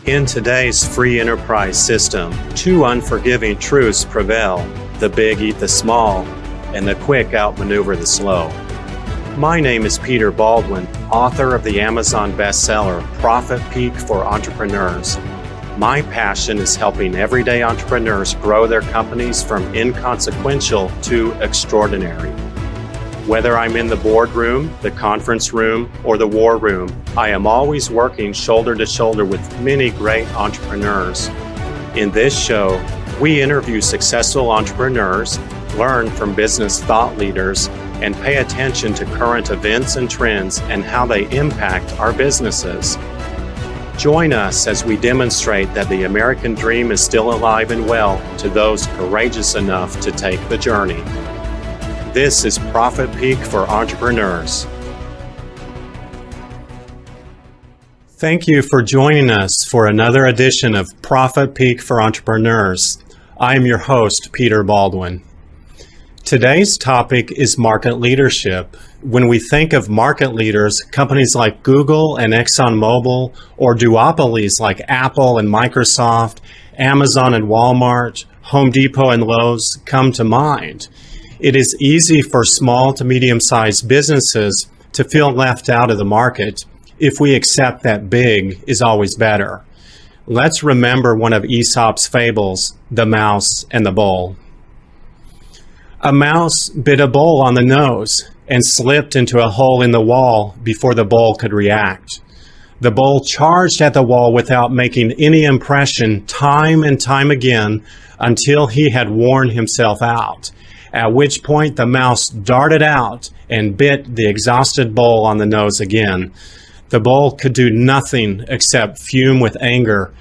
In today's free enterprise system, two unforgiving truths prevail. The big eat the small, and the quick outmaneuver the slow. My name is Peter Baldwin, author of the Amazon bestseller, Profit Peak for Entrepreneurs. My passion is helping everyday entrepreneurs grow their companies from inconsequential to extraordinary. Whether I'm in the boardroom, the conference room, or the war room, I am always working shoulder to shoulder with many great entrepreneurs. In this show, we interview successful entrepreneurs, learn from business thought leaders, and pay attention to current events and trends and how they impact our businesses. Join us as we demonstrate that the American dream is still alive and well to those courageous enough to take the journey. This is Profit Peak for Entrepreneurs. Thank you for joining us for another edition of Profit Peak for Entrepreneurs. I'm your host, Peter Baldwin. Today's topic is market leadership. When we think of market leaders, companies like Google and ExxonMobil, or duopolies like Apple and Microsoft, Amazon and Walmart, Home Depot and Lowe's come to mind. It is easy for small to medium-sized businesses to feel left out of the market if we accept that big is always better. Let's remember one of Aesop's fables, the mouse and the bull. A mouse bit a bull on the nose and slipped into a hole in the wall before the bull could react. The bull charged at the wall without making any impression time and time again until he had worn himself out, at which point the mouse darted out and bit the exhausted bull on the nose again. The bull could do nothing except fume with anger.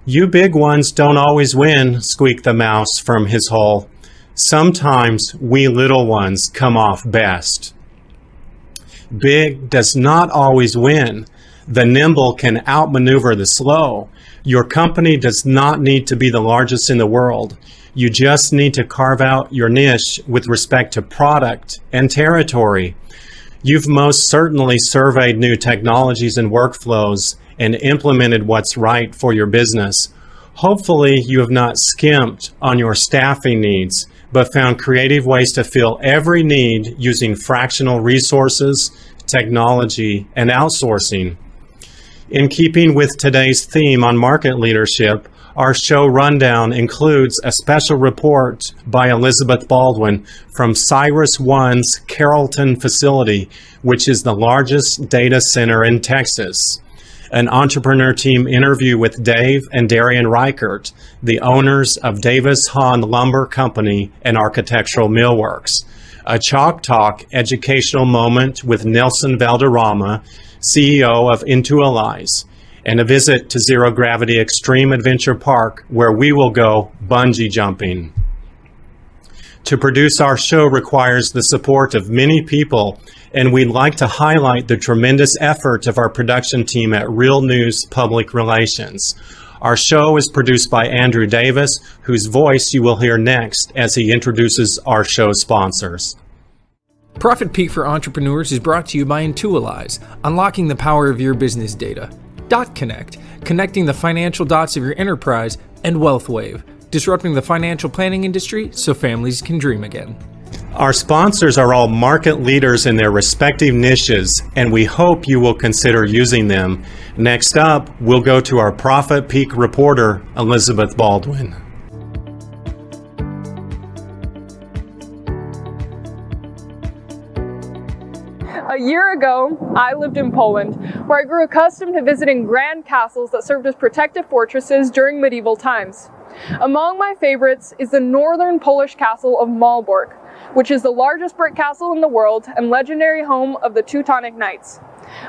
"You big ones don't always win," squeaked the mouse from his hole. "Sometimes we little ones come off best." Big does not always win. The nimble can outmaneuver the slow. Your company does not need to be the largest in the world. You just need to carve out your niche with respect to product and territory. You've most certainly surveyed new technologies and workflows and implemented what's right for your business. Hopefully, you have not skimped on your staffing needs, but found creative ways to fill every need using fractional resources, technology, and outsourcing. In keeping with today's theme on market leadership, our show rundown includes a special report by Elizabeth Baldwin from CyrusOne's Carrollton facility, which is the largest data center in Texas. An entrepreneur team interview with Dave and Darian Reichert, the owners of Davis Hawn Lumber Company and Architectural Millworks. A Chalk Talk educational moment with Nelson Valderrama, CEO of Intuilize, and a visit to Zero Gravity Extreme Adventure Park, where we will go bungee jumping. To produce our show requires the support of many people, and we'd like to highlight the tremendous effort of our production team at Real News Public Relations. Our show is produced by Andrew Davis, whose voice you will hear next as he introduces our show sponsors. Profit Peak for Entrepreneurs is brought to you by Intuilize, unlocking the power of your business data. Dot Connect, connecting the financial dots of your enterprise, and WealthWave, disrupting the financial planning industry so families can dream again. Our sponsors are all market leaders in their respective niches, and we hope you will consider using them. Next up, we'll go to our Profit Peak reporter, Elizabeth Baldwin. A year ago, I lived in Poland, where I grew accustomed to visiting grand castles that served as protective fortresses during medieval times. Among my favorites is the northern Polish castle of Malbork, which is the largest brick castle in the world and legendary home of the Teutonic Knights.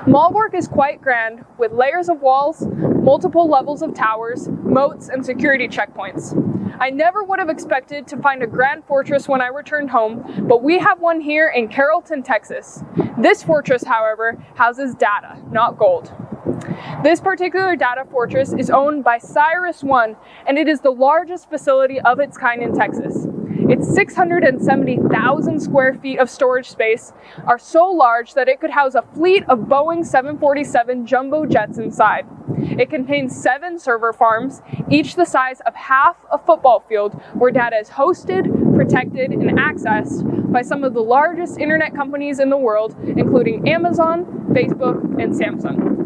Malbork is quite grand, with layers of walls, multiple levels of towers, moats, and security checkpoints. I never would have expected to find a grand fortress when I returned home, but we have one here in Carrollton, Texas. This fortress, however, houses data, not gold. This particular data fortress is owned by CyrusOne, and it is the largest facility of its kind in Texas. Its 670,000 square feet of storage space are so large that it could house a fleet of Boeing 747 jumbo jets inside. It contains 7 server farms, each the size of half a football field, where data is hosted, protected, and accessed by some of the largest internet companies in the world, including Amazon, Facebook, and Samsung.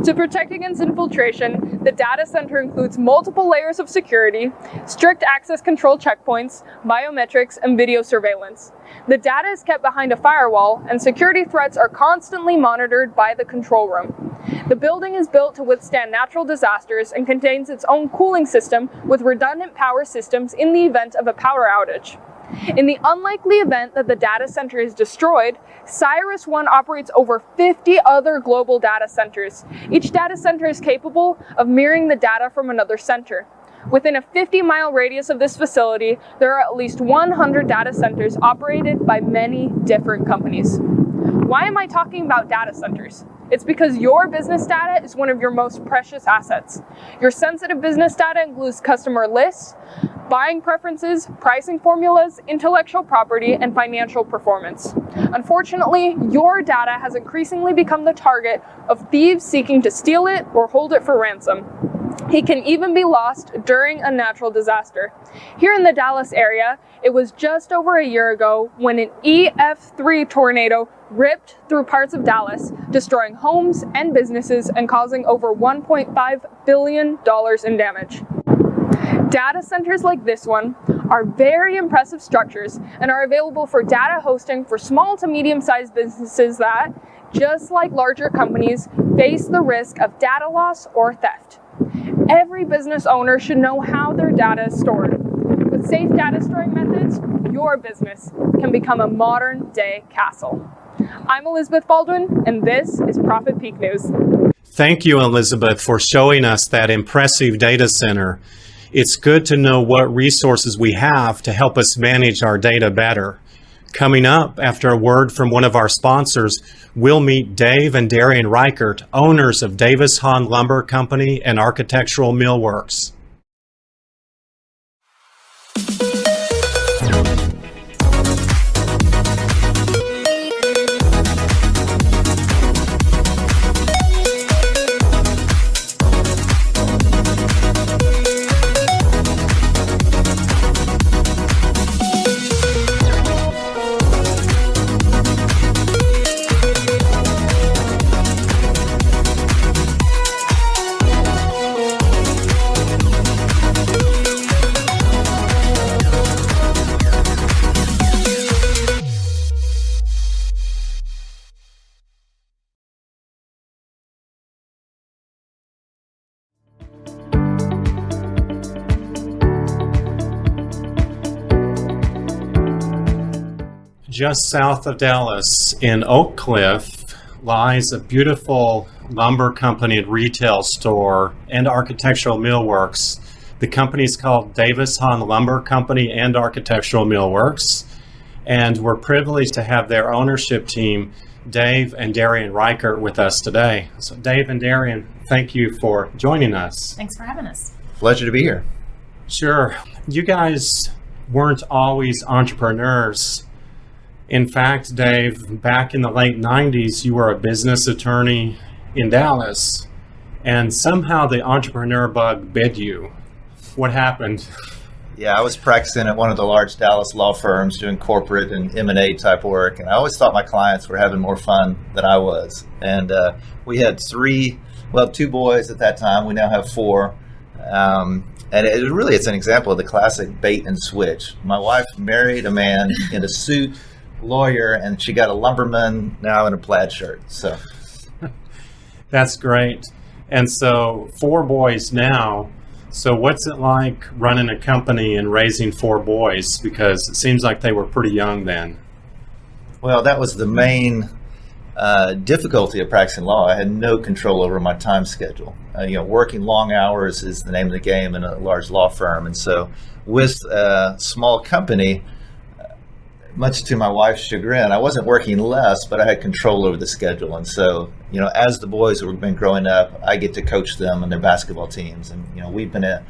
To protect against infiltration, the data center includes multiple layers of security, strict access control checkpoints, biometrics, and video surveillance. The data is kept behind a firewall, and security threats are constantly monitored by the control room. The building is built to withstand natural disasters and contains its own cooling system with redundant power systems in the event of a power outage. In the unlikely event that the data center is destroyed, CyrusOne operates over 50 other global data centers. Each data center is capable of mirroring the data from another center. Within a 50-mile radius of this facility, there are at least 100 data centers operated by many different companies. Why am I talking about data centers? It's because your business data is one of your most precious assets. Your sensitive business data includes customer lists, buying preferences, pricing formulas, intellectual property, and financial performance. Unfortunately, your data has increasingly become the target of thieves seeking to steal it or hold it for ransom. It can even be lost during a natural disaster. Here in the Dallas area, it was just over a year ago when an EF3 tornado ripped through parts of Dallas, destroying homes and businesses and causing over $1.5 billion in damage. Data centers like this one are very impressive structures and are available for data hosting for small to medium-sized businesses that, just like larger companies, face the risk of data loss or theft. Every business owner should know how their data is stored. With safe data storing methods, your business can become a modern-day castle. I'm Elizabeth Baldwin, and this is Profit Peak News. Thank you, Elizabeth, for showing us that impressive data center. It's good to know what resources we have to help us manage our data better. Coming up, after a word from one of our sponsors, we'll meet Dave and Darian Reichert, owners of Hawn Lumber Company and Architectural Millworks. Just south of Dallas in Oak Cliff lies a beautiful lumber company and retail store and architectural millworks. The company is called Hawn Lumber Company and Architectural Millworks, and we're privileged to have their ownership team, Dave and Darian Reichert, with us today. So Dave and Darian, thank you for joining us. Thanks for having us. Pleasure to be here. Sure. You guys weren't always entrepreneurs. In fact, Dave, back in the late 90s, you were a business attorney in Dallas, and somehow the entrepreneur bug bit you. What happened? Yeah, I was practicing at one of the large Dallas law firms doing corporate and M&A type work, and I always thought my clients were having more fun than I was. And we had two boys at that time. We now have 4. And it's an example of the classic bait and switch. My wife married a man in a suit, lawyer, and she got a lumberman now in a plaid shirt. So that's great. And so 4 boys now. So what's it like running a company and raising 4 boys? Because it seems like they were pretty young then. Well, that was the main difficulty of practicing law. I had no control over my time schedule. Working long hours is the name of the game in a large law firm. And so with a small company, much to my wife's chagrin, I wasn't working less, but I had control over the schedule. And so, as the boys have been growing up, I get to coach them and their basketball teams. And, we've been a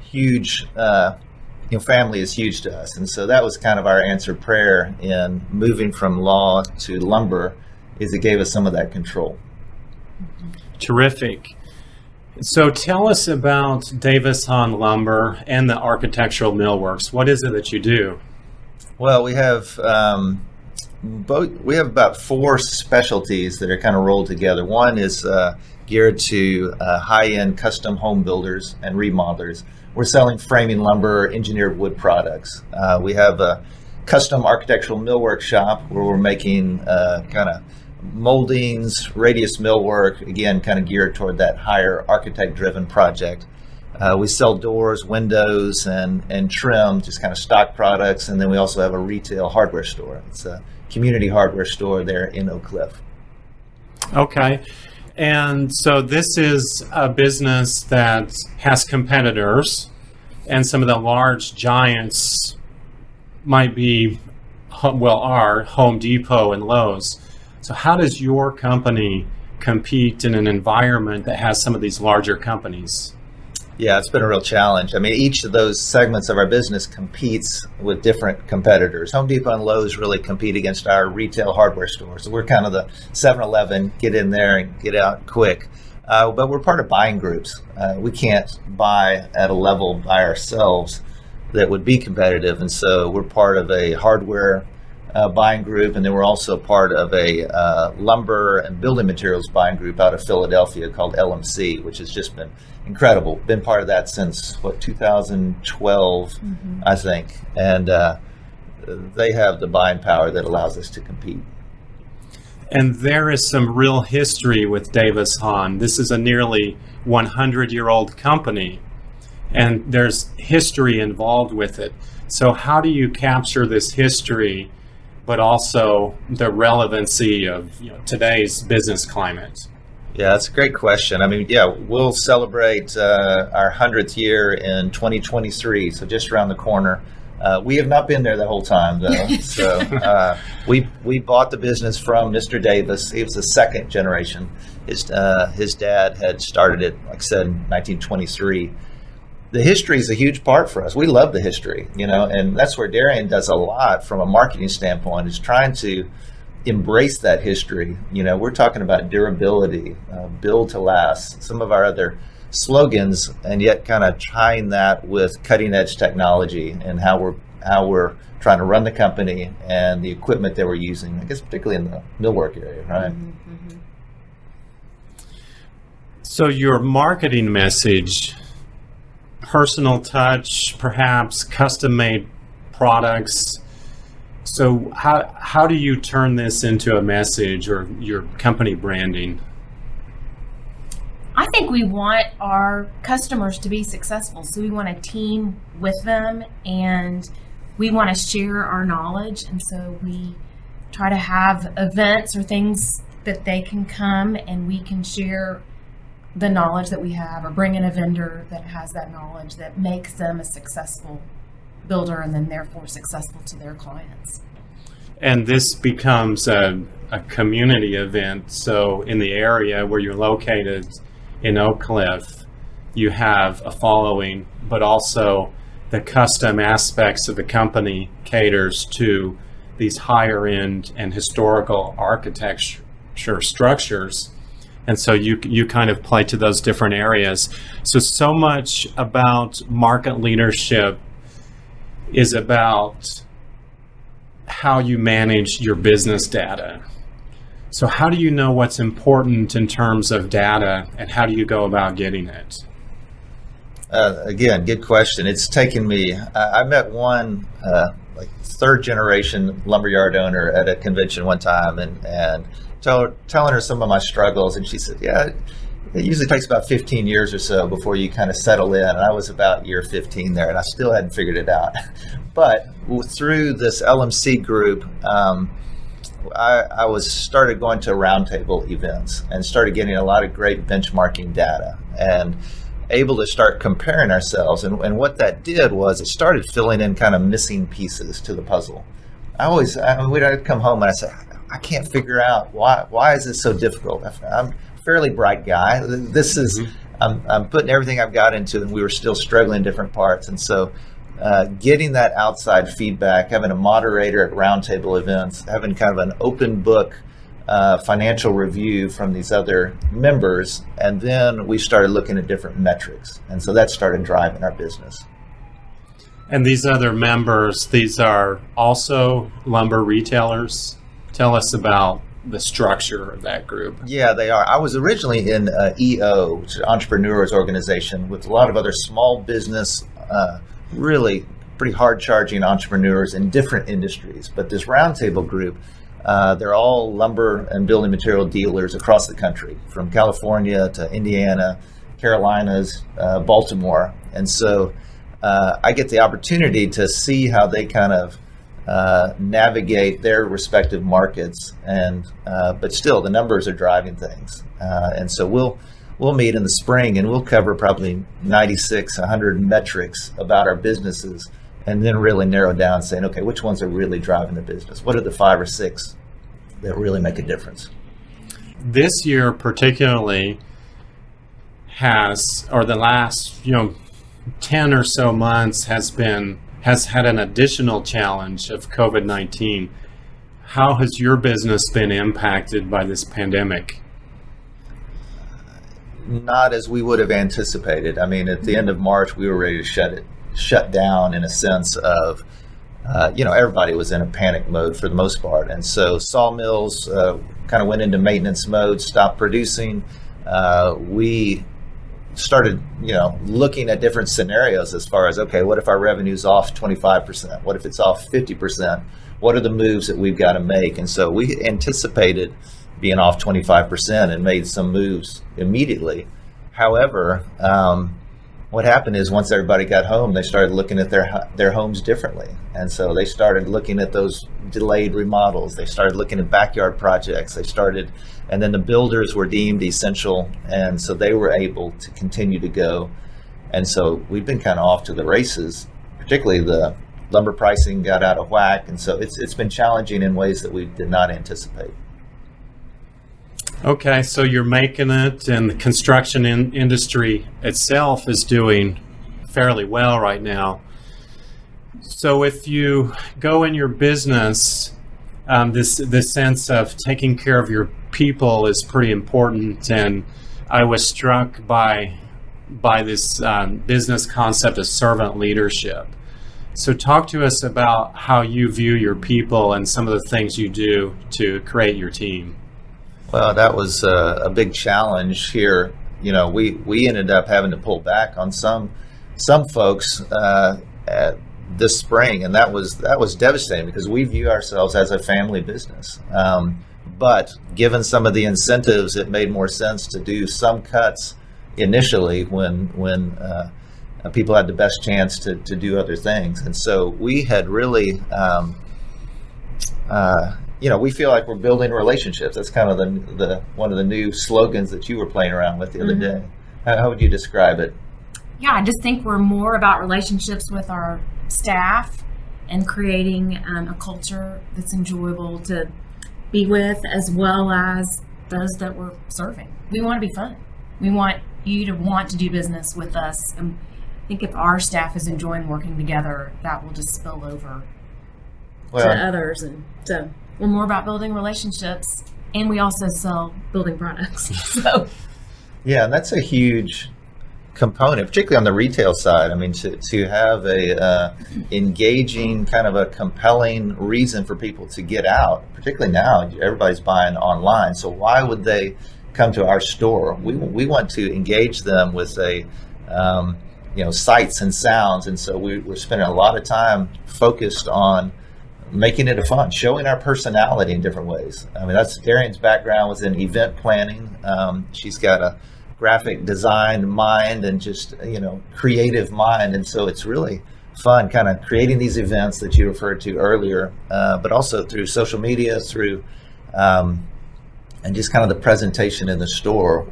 huge, family is huge to us. And so that was kind of our answered prayer in moving from law to lumber, is it gave us some of that control. Terrific. So tell us about Davis Hawn Lumber and the Architectural Millworks. What is it that you do? Well, we have about 4 specialties that are kind of rolled together. One is geared to high-end custom home builders and remodelers. We're selling framing lumber, engineered wood products. We have a custom architectural millwork shop where we're making kind of moldings, radius millwork, again, kind of geared toward that higher architect-driven project. We sell doors, windows, and trim, just kind of stock products. And then we also have a retail hardware store. It's a community hardware store there in Oak Cliff. Okay. And so this is a business that has competitors, and some of the large giants might be, are Home Depot and Lowe's. So how does your company compete in an environment that has some of these larger companies? Yeah, it's been a real challenge. I mean, each of those segments of our business competes with different competitors. Home Depot and Lowe's really compete against our retail hardware stores. So we're kind of the 7-Eleven, get in there and get out quick. But we're part of buying groups. We can't buy at a level by ourselves that would be competitive. And so we're part of a hardware buying group, and then we're also part of a lumber and building materials buying group out of Philadelphia called LMC, which has just been incredible. Been part of that since 2012, I think, and they have the buying power that allows us to compete. And there is some real history with Davis Hawn. This is a nearly 100-year-old company, and there's history involved with it. So how do you capture this history, but also the relevancy of today's business climate? Yeah, that's a great question. I mean, yeah, we'll celebrate our 100th year in 2023, so just around the corner. We have not been there the whole time, though. So we bought the business from Mr. Davis. He was the second generation. His dad had started it, like I said, in 1923. The history is a huge part for us. We love the history, and that's where Darian does a lot from a marketing standpoint, is trying to embrace that history. We're talking about durability, build to last, some of our other slogans, and yet kind of tying that with cutting edge technology and how we're trying to run the company and the equipment that we're using, I guess particularly in the millwork area, right? Mm-hmm. So your marketing message, personal touch, perhaps custom-made products. So how do you turn this into a message or your company branding? I think we want our customers to be successful. So we want to team with them, and we want to share our knowledge. And so we try to have events or things that they can come and we can share the knowledge that we have, or bring in a vendor that has that knowledge that makes them a successful builder and then therefore successful to their clients. And this becomes a community event. So in the area where you're located in Oak Cliff, you have a following, but also the custom aspects of the company caters to these higher end and historical architecture structures. And so you kind of play to those different areas. So much about market leadership is about how you manage your business data. So how do you know what's important in terms of data, and how do you go about getting it? Again, good question. It's taken me, I met one third generation lumberyard owner at a convention one time, and telling her some of my struggles, and she said, yeah, it usually takes about 15 years or so before you kind of settle in. And I was about year 15 there, and I still hadn't figured it out. But through this LMC group, I started going to roundtable events and started getting a lot of great benchmarking data and able to start comparing ourselves. And what that did was it started filling in kind of missing pieces to the puzzle. I'd come home and I'd say, I can't figure out why is this so difficult? I'm a fairly bright guy. This is I'm putting everything I've got into it, and we were still struggling in different parts. And so getting that outside feedback, having a moderator at roundtable events, having kind of an open book financial review from these other members, and then we started looking at different metrics, and so that started driving our business. And these other members, these are also lumber retailers. Tell us about the structure of that group. Yeah, they are. I was originally in EO, which is an entrepreneurs organization, with a lot of other small business, really pretty hard-charging entrepreneurs in different industries. But this roundtable group, they're all lumber and building material dealers across the country, from California to Indiana, Carolinas, Baltimore. And so I get the opportunity to see how they kind of navigate their respective markets, and but still the numbers are driving things. And so we'll meet in the spring, and we'll cover probably 100 metrics about our businesses, and then really narrow down saying, okay, which ones are really driving the business? What are the 5 or 6 that really make a difference? This year particularly or the last 10 or so months has had an additional challenge of COVID-19. How has your business been impacted by this pandemic? Not as we would have anticipated. I mean, at the end of March, we were ready to shut down, in a sense of, everybody was in a panic mode for the most part. And so sawmills kind of went into maintenance mode, stopped producing. We started, looking at different scenarios as far as, okay, what if our revenue's off 25%? What if it's off 50%? What are the moves that we've got to make? And so we anticipated being off 25% and made some moves immediately. However, what happened is once everybody got home, they started looking at their homes differently. And so they started looking at those delayed remodels. They started looking at backyard projects. And then the builders were deemed essential, and so they were able to continue to go. And so we've been kind of off to the races, particularly the lumber pricing got out of whack. And so it's been challenging in ways that we did not anticipate. Okay, so you're making it, and the construction industry itself is doing fairly well right now. So if you go in your business, this sense of taking care of your people is pretty important, and I was struck by this business concept of servant leadership. So talk to us about how you view your people and some of the things you do to create your team. Well, that was a big challenge here. We ended up having to pull back on some folks this spring, and that was devastating because we view ourselves as a family business. But given some of the incentives, it made more sense to do some cuts initially when people had the best chance to do other things. And so we had really, we feel like we're building relationships. That's kind of the one of the new slogans that you were playing around with the other day. How would you describe it? Yeah, I just think we're more about relationships with our staff and creating a culture that's enjoyable to be with, as well as those that we're serving. We want to be fun. We want you to want to do business with us. And I think if our staff is enjoying working together, that will just spill over to others. And so we're more about building relationships, and we also sell building products. So yeah, and that's a huge component, particularly on the retail side. I mean, to have a engaging, kind of a compelling reason for people to get out, particularly now, everybody's buying online. So why would they come to our store? We want to engage them with sights and sounds. And so we're spending a lot of time focused on making it a fun, showing our personality in different ways. I mean, that's Darian's background was in event planning. She's got a graphic design mind and just, creative mind. And so it's really fun kind of creating these events that you referred to earlier, but also through social media, through, and just kind of the presentation in the store.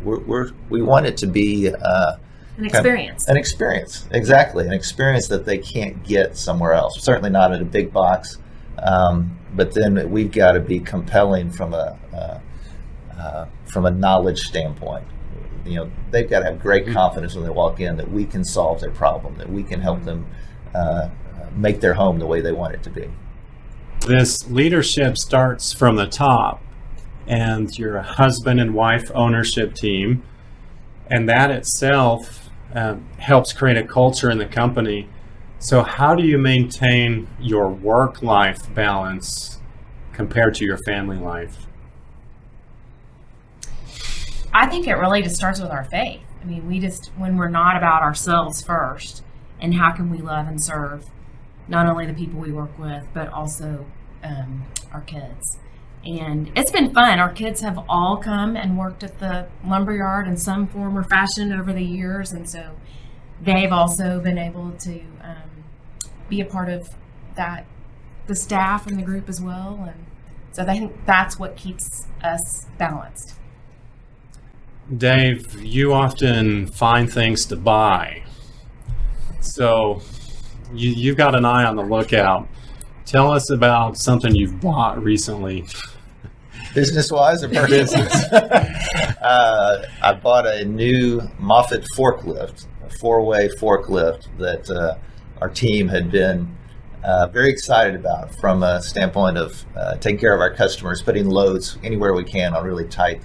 We want it to be an experience. An experience, exactly. An experience that they can't get somewhere else. Certainly not at a big box. But then we've got to be compelling from a knowledge standpoint. They've got to have great confidence when they walk in that we can solve their problem, that we can help them make their home the way they want it to be. This leadership starts from the top, and you're a husband and wife ownership team, and that itself helps create a culture in the company. So how do you maintain your work-life balance compared to your family life? I think it really just starts with our faith. I mean, when we're not about ourselves first, and how can we love and serve not only the people we work with, but also our kids. And it's been fun. Our kids have all come and worked at the lumberyard in some form or fashion over the years, and so they've also been able to be a part of that, the staff and the group as well. And so I think that's what keeps us balanced. Dave, you often find things to buy. So you've got an eye on the lookout. Tell us about something you've bought recently. Business-wise or personal? I bought a new Moffett forklift, a 4-way forklift that our team had been very excited about from a standpoint of taking care of our customers, putting loads anywhere we can on really tight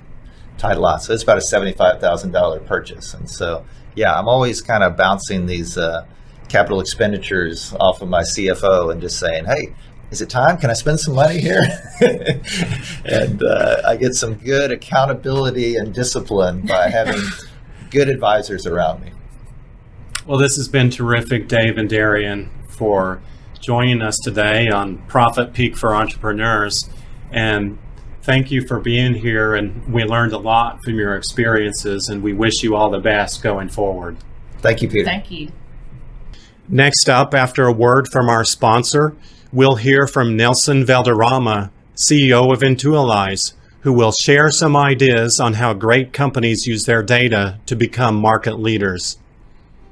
lots. So it's about a $75,000 purchase. And so, yeah, I'm always kind of bouncing these capital expenditures off of my CFO and just saying, hey, is it time? Can I spend some money here? And I get some good accountability and discipline by having good advisors around me. Well, this has been terrific, Dave and Darian, for joining us today on Profit Peak for Entrepreneurs. And thank you for being here. And we learned a lot from your experiences, and we wish you all the best going forward. Thank you, Peter. Thank you. Next up, after a word from our sponsor, we'll hear from Nelson Valderrama, CEO of Intuilize, who will share some ideas on how great companies use their data to become market leaders.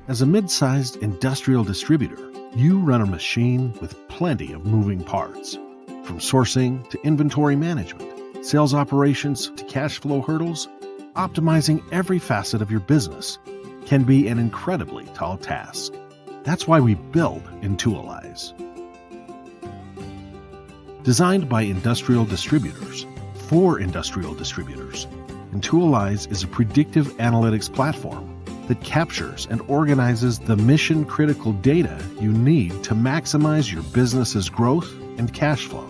As a mid-sized industrial distributor, you run a machine with plenty of moving parts. From sourcing to inventory management, sales operations to cash flow hurdles, optimizing every facet of your business can be an incredibly tall task. That's why we build Intuilize. Designed by industrial distributors for industrial distributors, Intuilize is a predictive analytics platform that captures and organizes the mission-critical data you need to maximize your business's growth and cash flow.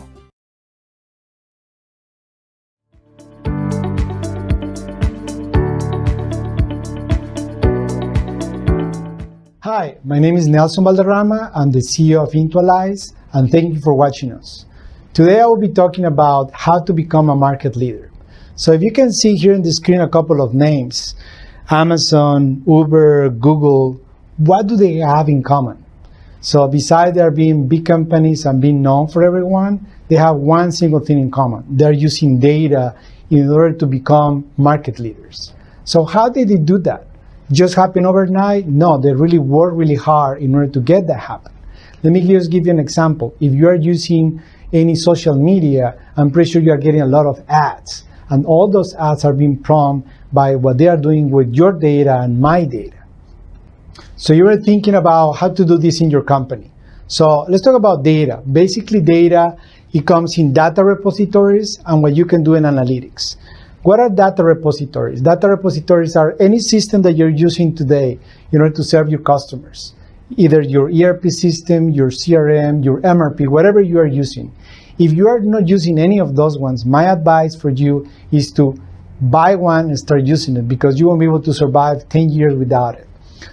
Hi, my name is Nelson Valderrama. I'm the CEO of Intuilize, and thank you for watching us. Today I will be talking about how to become a market leader. So if you can see here on the screen a couple of names, Amazon, Uber, Google, what do they have in common? So besides there being big companies and being known for everyone, they have one single thing in common. They're using data in order to become market leaders. So how did they do that? Just happen overnight? No, they really work really hard in order to get that happen. Let me just give you an example. If you are using any social media, I'm pretty sure you are getting a lot of ads. And all those ads are being prompted by what they are doing with your data and my data. So you were thinking about how to do this in your company. So let's talk about data. Basically data, it comes in data repositories and what you can do in analytics. What are data repositories? Data repositories are any system that you're using today in order to serve your customers. Either your ERP system, your CRM, your MRP, whatever you are using. If you are not using any of those ones, my advice for you is to buy one and start using it, because you won't be able to survive 10 years without it.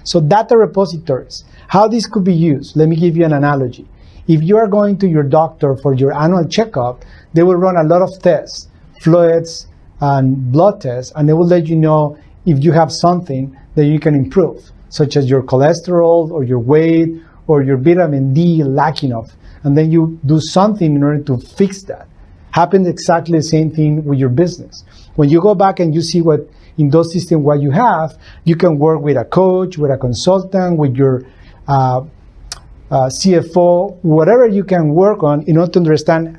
So data repositories, how this could be used. Let me give you an analogy. If you are going to your doctor for your annual checkup, they will run a lot of tests, fluids, and blood tests, and they will let you know if you have something that you can improve, such as your cholesterol or your weight or your vitamin D lacking of, and then you do something in order to fix that. Happens exactly the same thing with your business. When you go back and you see what in those systems what you have, you can work with a coach, with a consultant, with your CFO, whatever you can work on in order to understand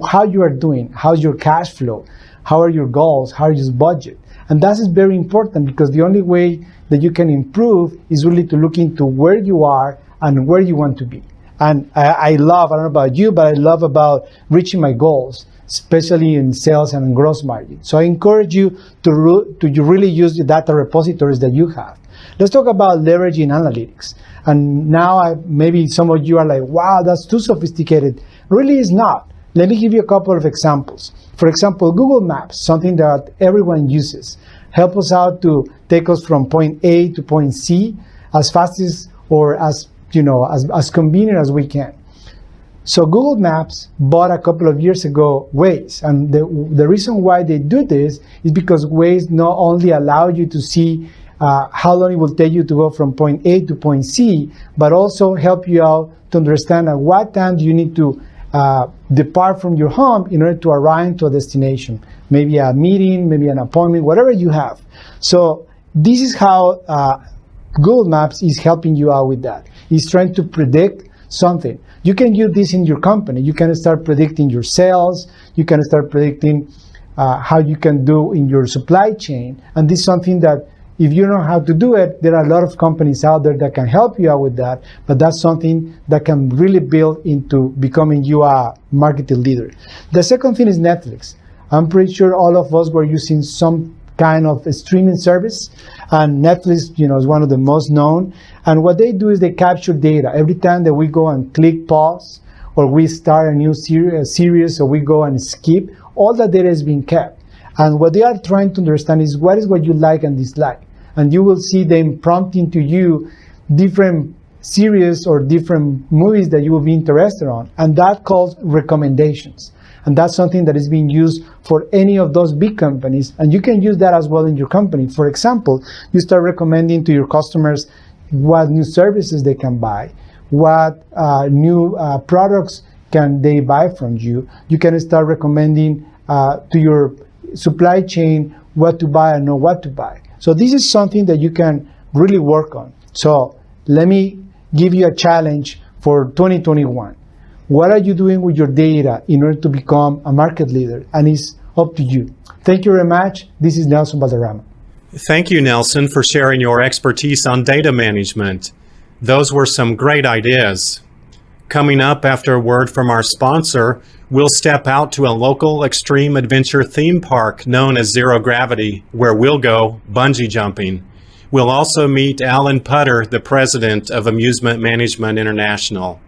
how you are doing, how's your cash flow, how are your goals, how is your budget. And that is very important, because the only way that you can improve is really to look into where you are and where you want to be. And I don't know about you, but I love about reaching my goals, especially in sales and in gross margin. So I encourage you to really use the data repositories that you have. Let's talk about leveraging analytics. And now maybe some of you are like, wow, that's too sophisticated. Really is not. Let me give you a couple of examples. For example, Google Maps, something that everyone uses, help us out to take us from point A to point C as fast as, or as convenient as we can. So Google Maps bought a couple of years ago Waze, and the reason why they do this is because Waze not only allow you to see how long it will take you to go from point A to point C, but also help you out to understand at what time do you need to depart from your home in order to arrive to a destination, maybe a meeting, maybe an appointment, whatever you have. So this is how Google Maps is helping you out with that. It's trying to predict something. You can use this in your company. You can start predicting your sales. You can start predicting how you can do in your supply chain. And this is something that if you know how to do it, there are a lot of companies out there that can help you out with that, but that's something that can really build into becoming you a marketing leader. The second thing is Netflix. I'm pretty sure all of us were using some kind of a streaming service, and Netflix, is one of the most known. And what they do is they capture data. Every time that we go and click pause, or we start a new series, or we go and skip, all that data is being kept. And what they are trying to understand is what you like and dislike. And you will see them prompting to you different series or different movies that you will be interested on. And that calls recommendations. And that's something that is being used for any of those big companies. And you can use that as well in your company. For example, you start recommending to your customers what new services they can buy, what new products can they buy from you. You can start recommending to your supply chain what to buy and know what to buy. So this is something that you can really work on. So let me give you a challenge for 2021. What are you doing with your data in order to become a market leader? And it's up to you. Thank you very much. This is Nelson Valderrama. Thank you, Nelson, for sharing your expertise on data management. Those were some great ideas. Coming up after a word from our sponsor, we'll step out to a local extreme adventure theme park known as Zero Gravity, where we'll go bungee jumping. We'll also meet Alan Putter, the president of Amusement Management International.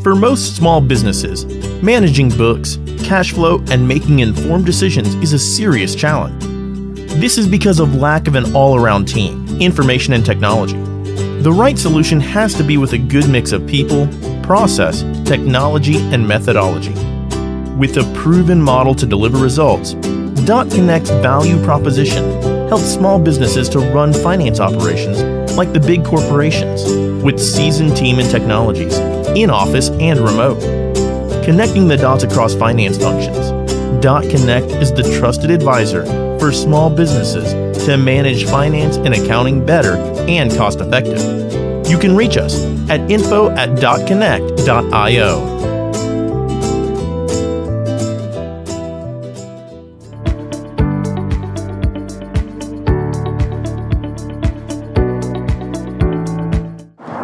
For most small businesses, managing books, cash flow, and making informed decisions is a serious challenge. This is because of lack of an all-around team, information, and technology. The right solution has to be with a good mix of people, process, technology, and methodology. With a proven model to deliver results, .Connect's value proposition helps small businesses to run finance operations like the big corporations, with seasoned team and technologies, in-office and remote. Connecting the dots across finance functions, .Connect is the trusted advisor for small businesses to manage finance and accounting better and cost-effective. You can reach us at info@.connect.io.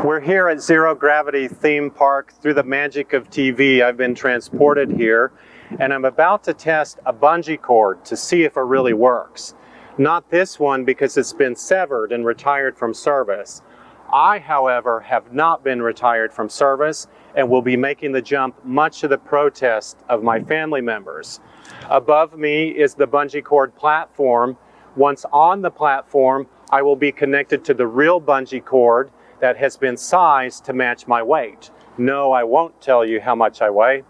We're here at Zero Gravity Theme Park. Through the magic of TV, I've been transported here, and I'm about to test a bungee cord to see if it really works. Not this one, because it's been severed and retired from service. I, however, have not been retired from service and will be making the jump much to the protest of my family members. Above me is the bungee cord platform. Once on the platform, I will be connected to the real bungee cord that has been sized to match my weight. No, I won't tell you how much I weigh.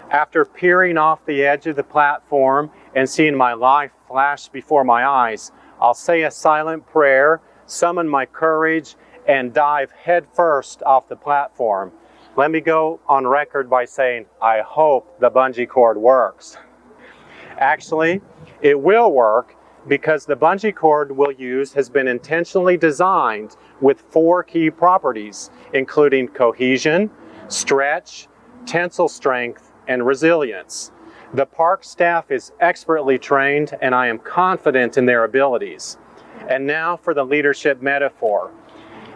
After peering off the edge of the platform and seeing my life flash before my eyes, I'll say a silent prayer, summon my courage, and dive headfirst off the platform. Let me go on record by saying, I hope the bungee cord works. Actually, it will work because the bungee cord we'll use has been intentionally designed with 4 key properties, including cohesion, stretch, tensile strength, and resilience. The park staff is expertly trained, and I am confident in their abilities. And now for the leadership metaphor.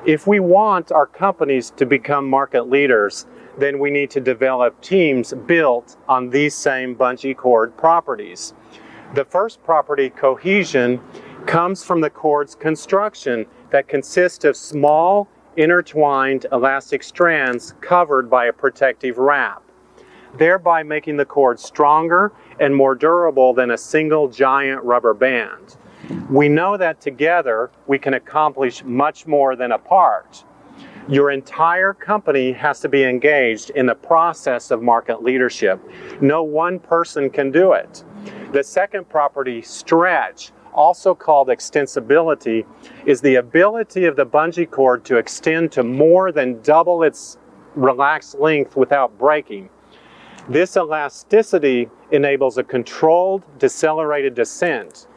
If we want our companies to become market leaders, then we need to develop teams built on these same bungee cord properties. The first property, cohesion, comes from the cord's construction that consists of small, intertwined elastic strands covered by a protective wrap, thereby making the cord stronger and more durable than a single giant rubber band. We know that together we can accomplish much more than apart. Your entire company has to be engaged in the process of market leadership. No one person can do it. The second property, stretch, also called extensibility, is the ability of the bungee cord to extend to more than double its relaxed length without breaking. This elasticity enables a controlled, decelerated descent.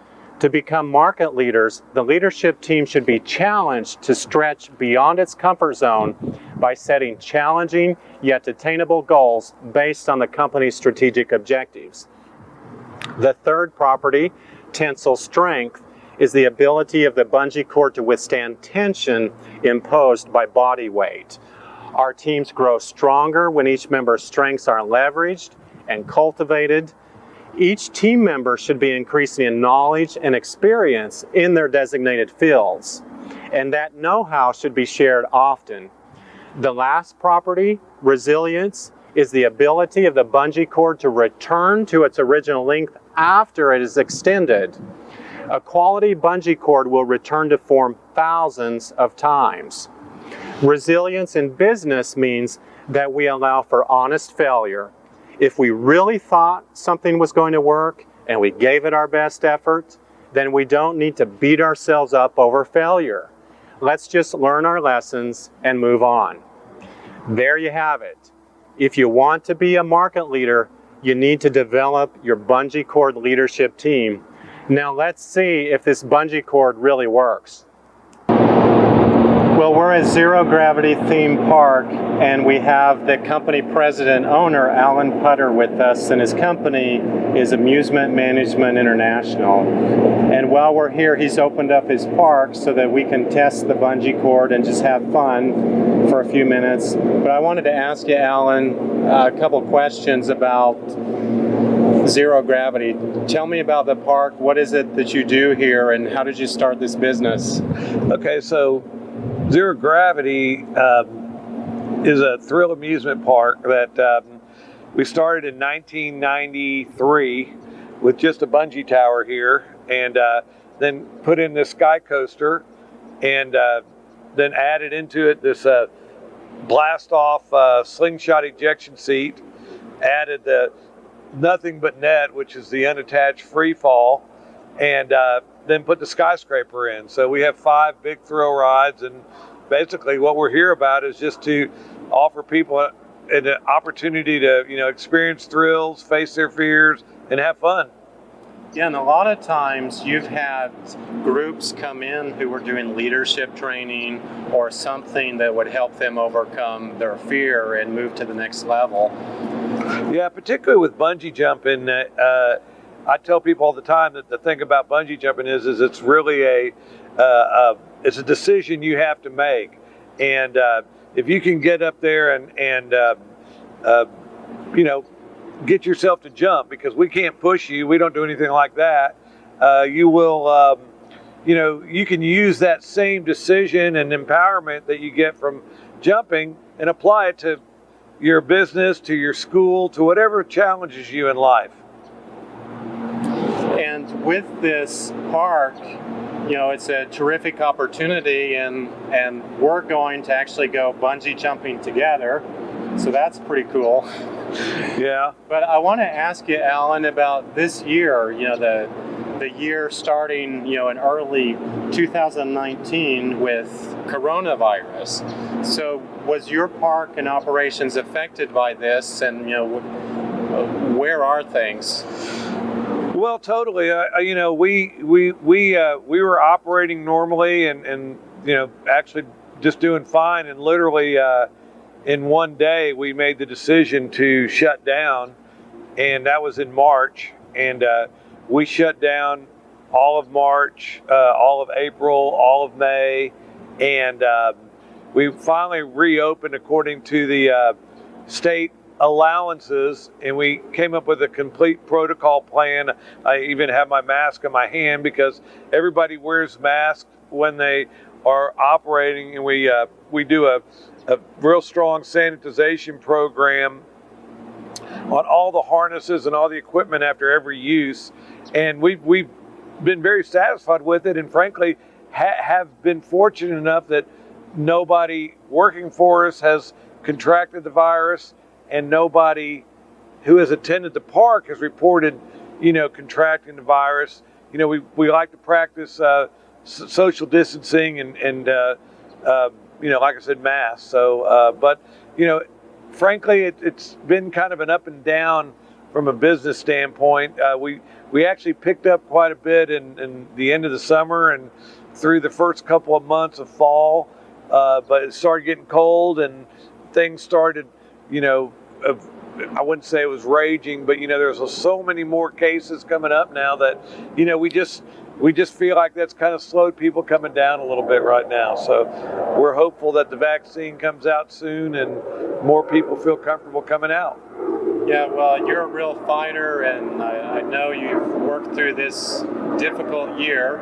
To become market leaders, the leadership team should be challenged to stretch beyond its comfort zone by setting challenging yet attainable goals based on the company's strategic objectives. The third property, tensile strength, is the ability of the bungee cord to withstand tension imposed by body weight. Our teams grow stronger when each member's strengths are leveraged and cultivated. Each team member should be increasing in knowledge and experience in their designated fields, and that know-how should be shared often. The last property, resilience, is the ability of the bungee cord to return to its original length after it is extended. A quality bungee cord will return to form thousands of times. Resilience in business means that we allow for honest failure. If we really thought something was going to work and we gave it our best effort, then we don't need to beat ourselves up over failure. Let's just learn our lessons and move on. There you have it. If you want to be a market leader, you need to develop your bungee cord leadership team. Now let's see if this bungee cord really works. Well, we're at Zero Gravity Theme Park, and we have the company president owner, Alan Putter, with us, and his company is Amusement Management International. And while we're here, he's opened up his park so that we can test the bungee cord and just have fun for a few minutes. But I wanted to ask you, Alan, a couple questions about Zero Gravity. Tell me about the park. What is it that you do here, and how did you start this business? Okay, so Zero Gravity is a thrill amusement park that we started in 1993 with just a bungee tower here, and then put in this sky coaster, and then added into it this blast off slingshot ejection seat, added the nothing but net, which is the unattached free fall, and then put the skyscraper in. So we have 5 big thrill rides, and basically what we're here about is just to offer people an opportunity to, experience thrills, face their fears, and have fun. Yeah, and a lot of times you've had groups come in who were doing leadership training or something that would help them overcome their fear and move to the next level. Yeah, particularly with bungee jumping, I tell people all the time that the thing about bungee jumping is it's really it's a decision you have to make, and if you can get up there and get yourself to jump, because we can't push you, we don't do anything like that. You will, you can use that same decision and empowerment that you get from jumping and apply it to your business, to your school, to whatever challenges you in life. And with this park, it's a terrific opportunity, and we're going to actually go bungee jumping together. So that's pretty cool. Yeah. But I want to ask you, Alan, about this year, the year starting, in early 2019 with coronavirus. So was your park and operations affected by this, and, where are things? Well, totally. We were operating normally and actually just doing fine, and literally in one day we made the decision to shut down, and that was in March, and we shut down all of March, all of April, all of May, and we finally reopened according to the state allowances, and we came up with a complete protocol plan. I even have my mask in my hand because everybody wears masks when they are operating, and we do a real strong sanitization program on all the harnesses and all the equipment after every use, and we've been very satisfied with it, and frankly have been fortunate enough that nobody working for us has contracted the virus, and nobody who has attended the park has reported, contracting the virus. We like to practice social distancing and like I said, masks. So, but frankly, it's been kind of an up and down from a business standpoint. We actually picked up quite a bit in the end of the summer and through the first couple of months of fall, but it started getting cold and things started, I wouldn't say it was raging, but there's so many more cases coming up now that we just feel like that's kind of slowed people coming down a little bit right now. So we're hopeful that the vaccine comes out soon and more people feel comfortable coming out. Yeah, well, you're a real fighter, and I know you've worked through this difficult year,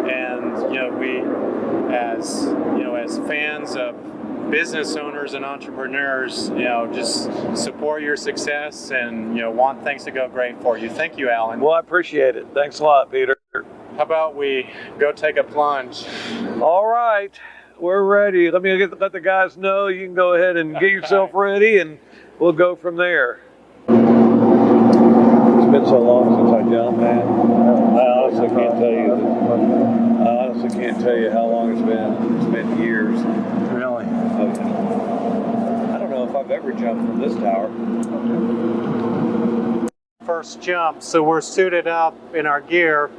and we, as fans of business owners and entrepreneurs, just support your success and want things to go great for you. Thank you, Alan. Well, I appreciate it. Thanks a lot, Peter. How about we go take a plunge? All right, we're ready. Let let the guys know. You can go ahead and get yourself ready, and we'll go from there. It's been so long since I jumped, man. I honestly can't tell you how long it's been. It's been years. Really? I don't know if I've ever jumped from this tower. First jump, so we're suited up in our gear.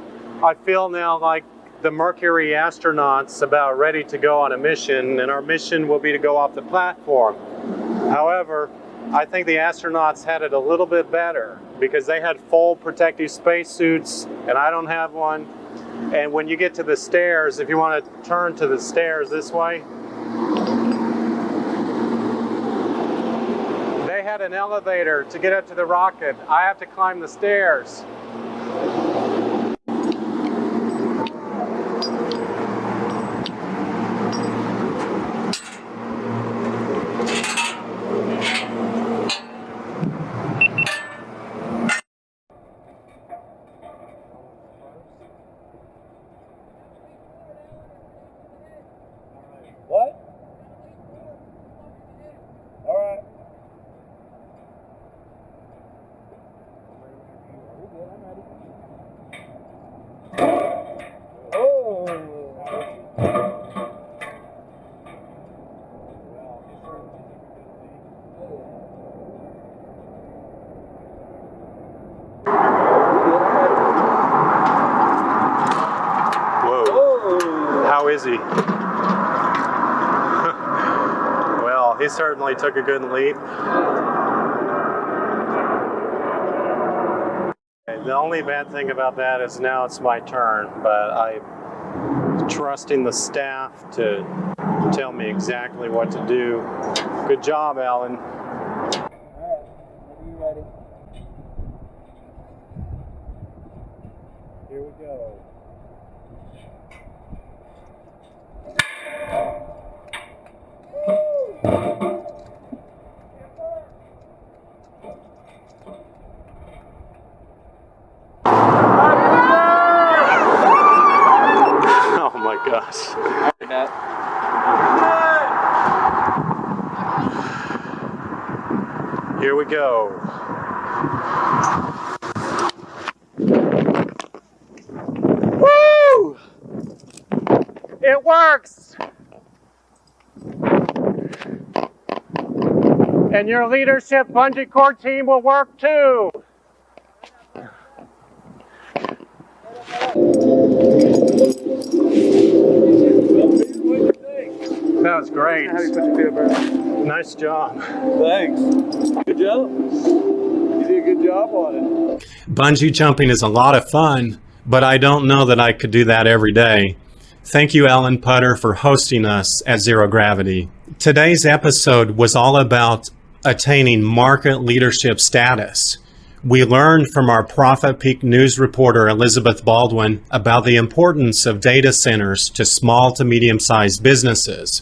I feel now like the Mercury astronauts about ready to go on a mission, and our mission will be to go off the platform. However, I think the astronauts had it a little bit better because they had full protective spacesuits, and I don't have one. And when you get to the stairs, if you want to turn to the stairs this way, they had an elevator to get up to the rocket. I have to climb the stairs. Is he? Well, he certainly took a good leap. The only bad thing about that is now it's my turn, but I'm trusting the staff to tell me exactly what to do. Good job, Alan. All right, are you ready? Here we go. Oh my gosh. Here we go. Woo! It works! And your leadership bungee cord team will work too. That was great. How do you put your feet up? Nice job. Thanks. Good job. You did a good job on it. Bungee jumping is a lot of fun, but I don't know that I could do that every day. Thank you, Alan Putter, for hosting us at Zero Gravity. Today's episode was all about attaining market leadership status. We learned from our Profit Peak news reporter Elizabeth Baldwin about the importance of data centers to small to medium-sized businesses.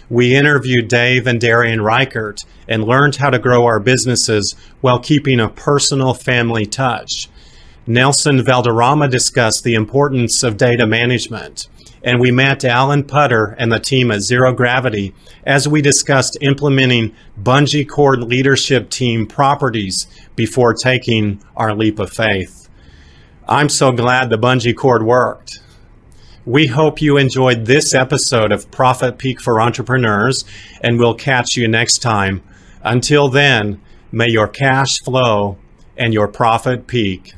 We interviewed Dave and Darian Reichert and learned how to grow our businesses while keeping a personal family touch. Nelson Valderrama discussed the importance of data management, and we met Alan Putter and the team at Zero Gravity as we discussed implementing bungee cord leadership team properties before taking our leap of faith. I'm so glad the bungee cord worked. We hope you enjoyed this episode of Profit Peak for Entrepreneurs, and we'll catch you next time. Until then, may your cash flow and your profit peak.